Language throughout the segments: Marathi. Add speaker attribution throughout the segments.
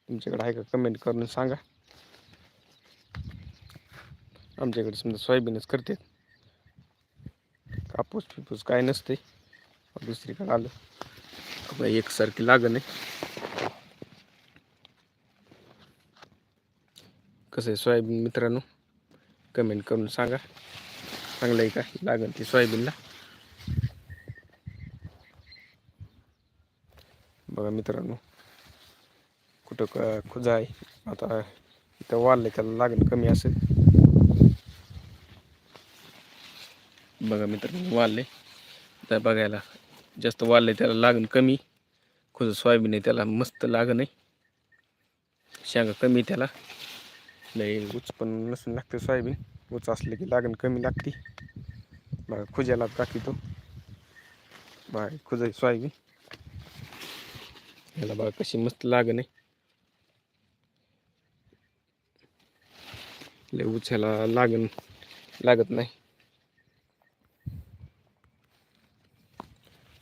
Speaker 1: तुमच्याकडे आहे का कमेंट करून सांगा. आमच्याकडे समजा सोयाबीनच करते, कापूस पिपूस काय नसते. दुसरीकडे आलं एकसारखी लागण आहे. कसं आहे सोयाबीन मित्रांनो, कमेंट करून सांगा. चांगलं आहे का लागण ती सोयाबीनला. बघा मित्रांनो, कुठं खुजा आहे. आता इथं वाढलं त्याला लागण कमी असेल. बघा मित्रांनो, वाढले तर बघायला जास्त वाढले त्याला लागण कमी. खुद सोयाबीन आहे त्याला मस्त लागण आहे. शेंगा कमी त्याला, लई उच पण नसून लागते सोयाबीन. उच असले की लागण कमी लागते. बघा खुज्याला दाखवतो. बघा खुज आहे सोयाबीन, याला बघा कशी मस्त लागण आहे. लई उच्याला लागण लागत नाही.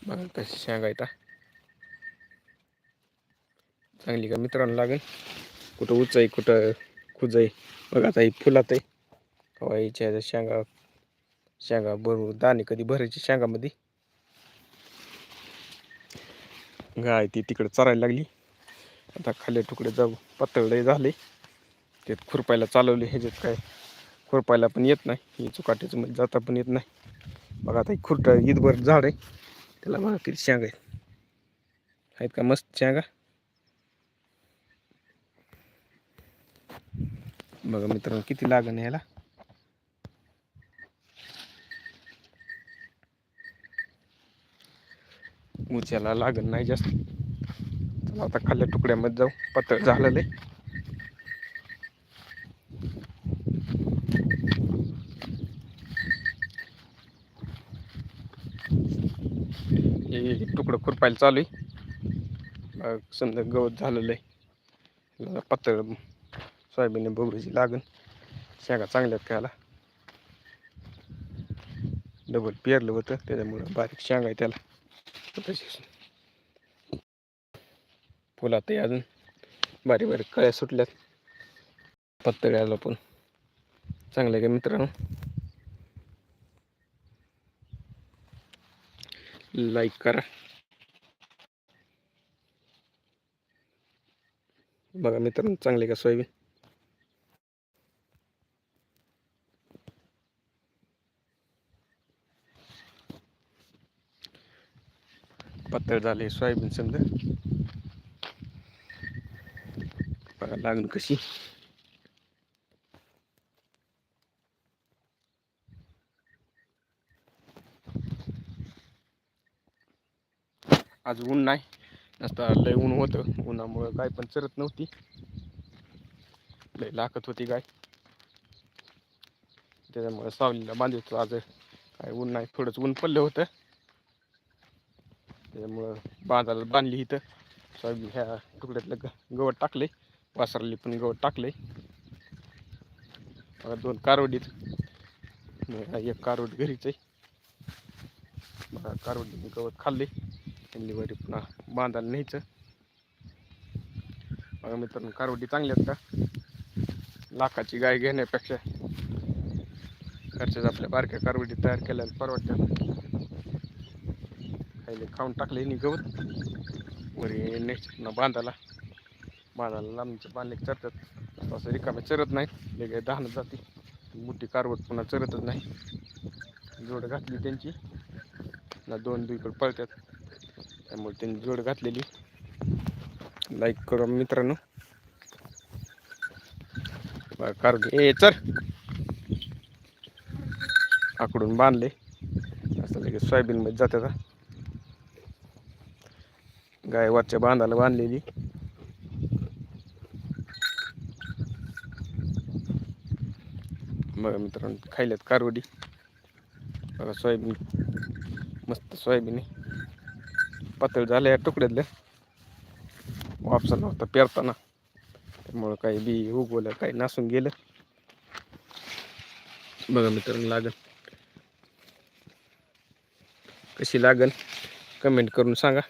Speaker 1: बघा कशी शेंगा येतात चांगली का मित्रांनो लागेल. कुठं उच आहे कुठं खुज आहे. बघा आता ही फुलात आहे. कवा याच्या शेंगा भरू दाणे कधी भरायची शेंगामध्ये. गाय ती तिकडे चरायला लागली. आता खाली तुकडे जाऊ पातळ झाले. ते खुरपायला चालवले. ह्याच्यात काय खुरपायला पण येत नाही. ही चुकाट्याचं मध्ये जाता पण येत नाही. बघा आता खुरटा ईदभर झाड आहे त्याला. बघा किती शेंगा आहेत का मस्त शेंगा. बघा मित्रांनो किती लागण याला. उच्याला लागण नाही जास्त. चला आता खाल्ल्या तुकड्यामध्ये जाऊ. पातळ झालेलं आहे. हे तुकडं खुरपायला चालू आहे. समजा गवत झालेलं आहे. पातळ सोयाबीन बघूची लागण. शेंगा चांगल्यात खायला. डबल पेरलं होतं त्याच्यामुळं बारीक शेंगा आहे त्याला. फुलात अजून बारीक बारीक कळ्या सुटल्यात. पत्तळ्याला पण चांगलं आहे का मित्रांनो. लाईक करा. बघा मित्रांनो चांगले का सोयाबीन. पातळ झाले सोयाबीन समजा. बघा लागण कशी. आज ऊन नाही. नसता लय ऊन होतं. उन्हामुळं गाय पण चरत नव्हती. लय लाकत होती गाय. त्याच्यामुळे सावलीला बांधितो. आज काय ऊन नाही. थोडंच ऊन पडलं होतं त्याच्यामुळं बांधली इथं. सोयाबीन ह्या तुकड्यातलं गवत टाकले. वासरली पण गवत टाकले. बघा 2 कारवडीत. एक कारवड घरीच आहे. बघा कारवडीने गवत खाल्ले. त्यांनी वरी पुन्हा बांधायला न्यायचं. बघा मित्रांनो कारवडी चांगली आहेत का. लाखाची गाय घेण्यापेक्षा घरच्याच आपल्या बारक्या कारवडी तयार केल्याला परवडतात. खायला खाऊन टाकले नि गवत. वरी न्यायचं पुन्हा बांधायला लांबचे बांधले चरतात. असं रिकामे चरत नाहीत. वेगळे दहान जाते. मोठी कारवड पुन्हा चरतच नाही. जोड घातली त्यांची ना 2 इकडे पळतात. त्यामुळे त्यांनी जोड घातलेली. लाईक करा मित्रांनो. कारवडी चर आकडून बांधले. असं लगेच सोयाबीन मध्ये जातात. गाय वरच्या बांधाला बांधलेली. बघा मित्रांनो खायल्यात कारवडी. बघा सोयाबीन मस्त सोयाबीन आहे. पातळ झालं या तुकड्यातलं. वापसा नव्हता पेरताना त्यामुळं काही बी उगवलं काही नासून गेलं. बघा मित्रांनो लागण कशी लागण कमेंट करून सांगा.